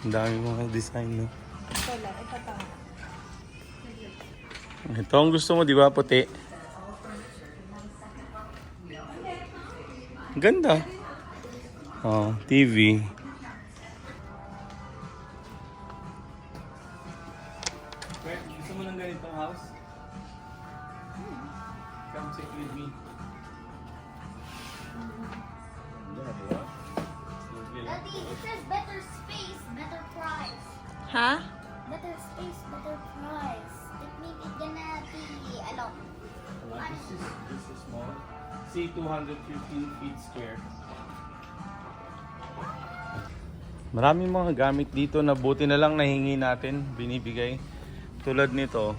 Ang dami mga design, no? Ito lang, ito tama. Ito ang gusto mo, di ba? Puti. Ganda. Oh, TV. Gusto mo ng ganitong house? Come sit with me. Daddy, it says better space, better price. Ha? Better space, better price. That means it's gonna be a lot. This is small. See, 215 feet square. Maraming mga gamit dito na buti na lang nahingi natin, binibigay. Tulad nito,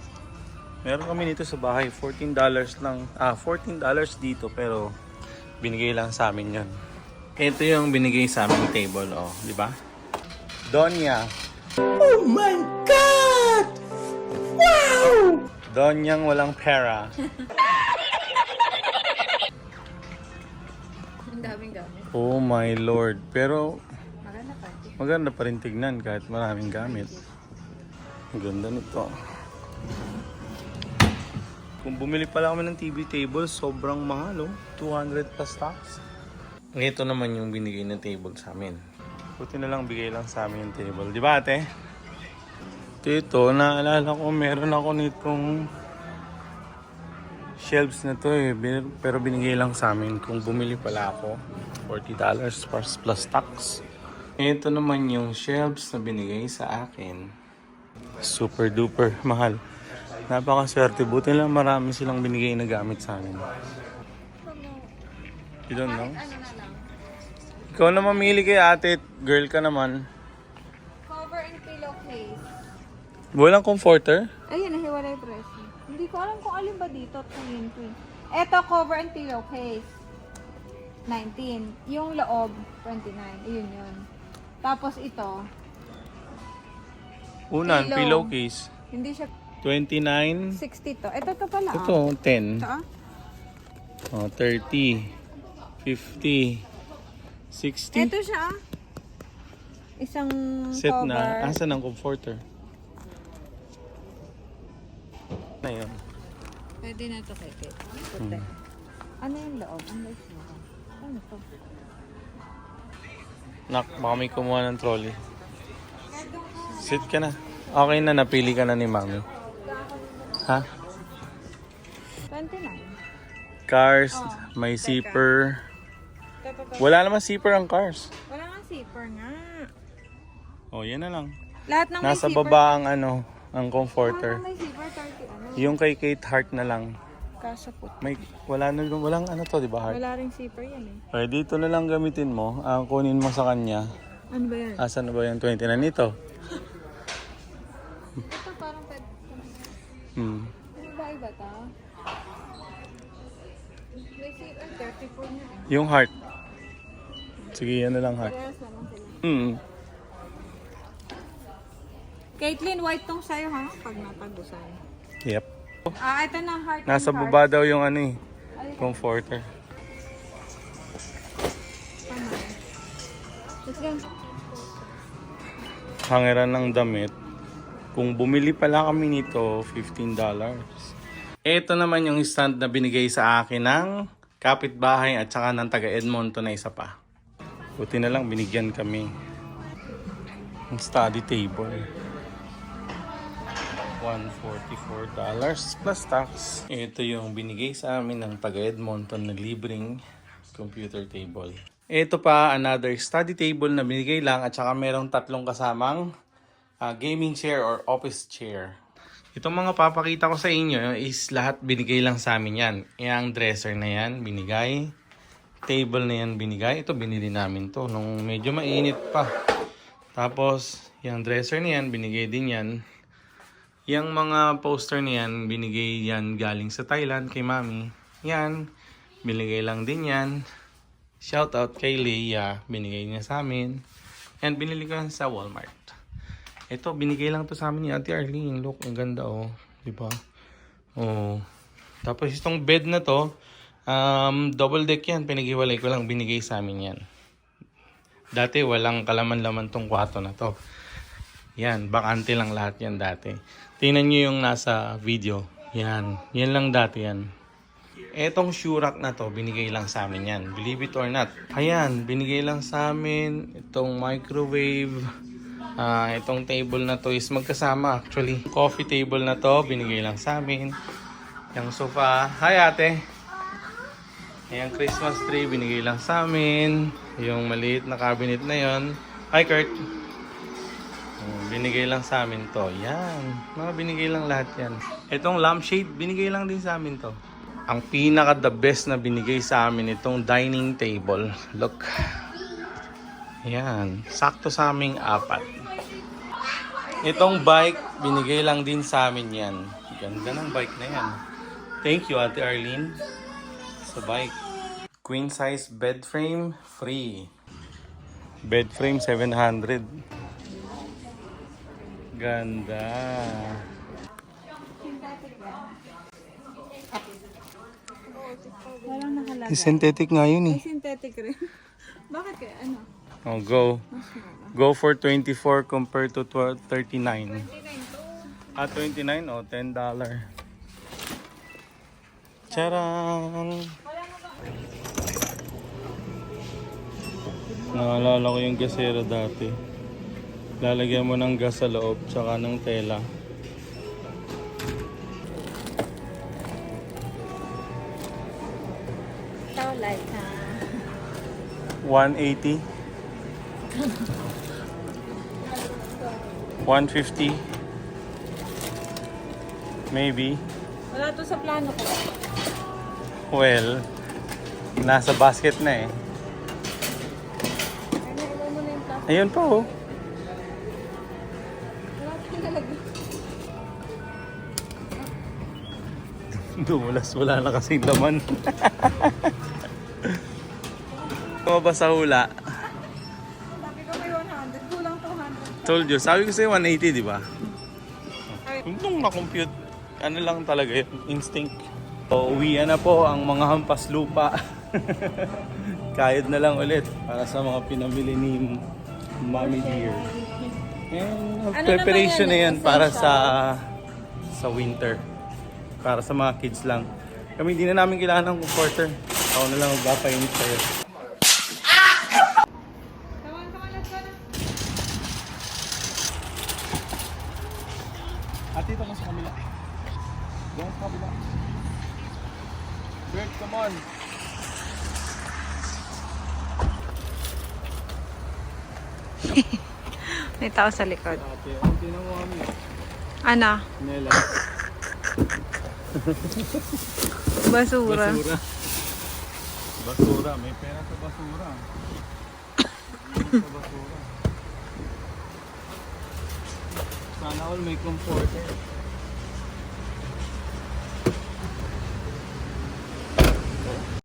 meron kami nito sa bahay, $14 lang. $14 dito pero binigay lang sa amin 'yon. Ito yung binigay sa aming table, oh, di ba? Donya. Oh my God! Wow! Donyang walang pera. Ang daming gamit. Oh my Lord. Pero Maganda pa. maganda pa rin tignan kahit maraming gamit. Ang ganda nito. Kung bumili pala kami ng TV table, sobrang mahal, oh. 200 plus tax. Ito naman yung binigay na table sa amin. Buti na lang bigay lang sa amin yung table. Di ba, ate? Ito, naalala ko, meron ako nitong shelves na to eh. Pero binigay lang sa amin. Kung bumili pala ako, $40 plus tax. Ito naman yung shelves na binigay sa akin. Super duper mahal. Napakaswerte. Buti lang marami silang binigay na gamit sa amin. You don't know? Ano na lang? Ikaw na mamili kay ate. Girl ka naman. Cover and pillowcase. Walang comforter? Ayun, nahiwalay presyo. Hindi ko alam kung alin ba dito. Ito, cover and pillowcase. 19. Yung loob, 29. Ayun yun. Tapos ito, Unan, Pillow. pillowcase. hindi siya 29. 60 to. Ito pala. Ito, 10. Ito ah. Oh, 30. 50. 60. Ito siya ah. Isang Set cover. na. Asan ang comforter? Na yun. Pwede na to kay Kate. Puti. Ano yung loob? Ang light mo. Ano to? Nak, baka may kumuha ng trolley. Sit ka na. Okay na, napili ka na ni mami. Ha? 29. Cars, Oh, may teka. zipper. Ito. Wala naman zipper ang cars. Wala nga zipper nga. Oh, yan na lang. Lahat ng Nasa may zipper. baba ang ang Lahat comforter. ng may zipper, 30 ano. Yung kay Kate Hart na lang. Kaso po. May walang ano to, di ba, Hart? Wala ring zipper yan eh. Okay, dito na lang gamitin mo. Ang kunin mo sa kanya. Ano ba yan? Asan na ba yung 29 nito? Ito parang pwede. Hmm. Ano ba iba ta? May zipper, 34 na eh. Yung heart. Sige, yan na lang heart. Parehas naman sila. Hmm. Caitlyn, white tong sa'yo ha? Pag napag-usan. Yep. Ito na heart. Nasa and heart. baba daw yung ano eh. Comforter. Tama. Let's go. Hangeran ng damit. Kung bumili pala kami nito, $15. Ito naman yung stand na binigay sa akin ng kapitbahay at saka ng taga Edmonton na isa pa. Buti na lang binigyan kami. Ang study table. $144 plus tax. Ito yung binigay sa amin ng taga Edmonton na libreng computer table. Ito pa, another study table na binigay lang at saka merong tatlong kasamang gaming chair or office chair. Itong mga papakita ko sa inyo is lahat binigay lang sa amin yan. Yung dresser na yan, binigay. Table na yan, binigay. Ito, binili namin to nung medyo mainit pa. Tapos, yung dresser na yan, binigay din yan. Yung mga poster na yan, binigay yan galing sa Thailand kay Mami. Yan, binigay lang din yan. Shout out kay Leia, binigay niya sa amin. And binili ko yan sa Walmart. Ito, binigay lang to sa amin ni Ate Arlene. Look, ang ganda oh. Diba? Oh. Tapos itong bed na to, double deck yan. Pinag-iwalay ko lang, binigay sa amin yan. Dati walang kalaman-laman tong kwarto na to. Yan, bakante lang lahat yan dati. Tingnan nyo yung nasa video. Yan, yan lang dati yan. Etong shoe rack na to, binigay lang sa amin yan. Believe it or not. Ayan, binigay lang sa amin. Itong microwave. Itong table na to is magkasama actually. Coffee table na to, binigay lang sa amin. Yung sofa. Hi ate! Ayan, Christmas tree, binigay lang sa amin. Yung maliit na cabinet na yon. Hi Kurt! Binigay lang sa amin to. Yan. Mga binigay lang lahat yan. Itong lampshade, binigay lang din sa amin to. Ang pinaka the best na binigay sa amin itong dining table. Look. Yan. Sakto sa aming 4. Itong bike, binigay lang din sa amin yan. Ganda ng bike na yan. Thank you, Ate Arlene. Sa bike. Queen size bed frame, free. Bed frame, 700. Ganda. Walang nakalagay. Synthetic nga yun May synthetic rin. Bakit kaya? Ano? Oh, go. Go for 24 compared to 39. 29? Oh, $10. Charang! Naalala ko yung gasero dati. Lalagyan mo ng gas sa loob, tsaka ng tela. So, like, 180. 150. Maybe. wala to sa plano ko. Well, nasa basket na eh. Ano, iwan mo na yung plastic. Ayun po. Oh. Wala to nalagay. Dumulas, wala na kasing laman. Kumabas sa hula. Sabi ko may 100. Kulang 200. Told you, sabi ko sa'yo 180, di ba? Nung na-compute, ano lang talaga yun, instinct. So, uwian na po ang mga hampas lupa. Kayod na lang ulit para sa mga pinamili ni Mommy Dear. And Ano preparation naman na yan? yan para Essential? sa winter. Para sa mga kids lang. Kami hindi na namin kailangan ng comforter. Ako na lang magpapainit sa'yo. Come on, let's go na. At dito mo sa kabila. Doon sa kabila. Bert, come on. May tao sa likod. Ate, ang tinan mo kami. Ano? Nela. Basura. Basura. Basura. May pera sa basura. Sa basura. Sana all may comforter.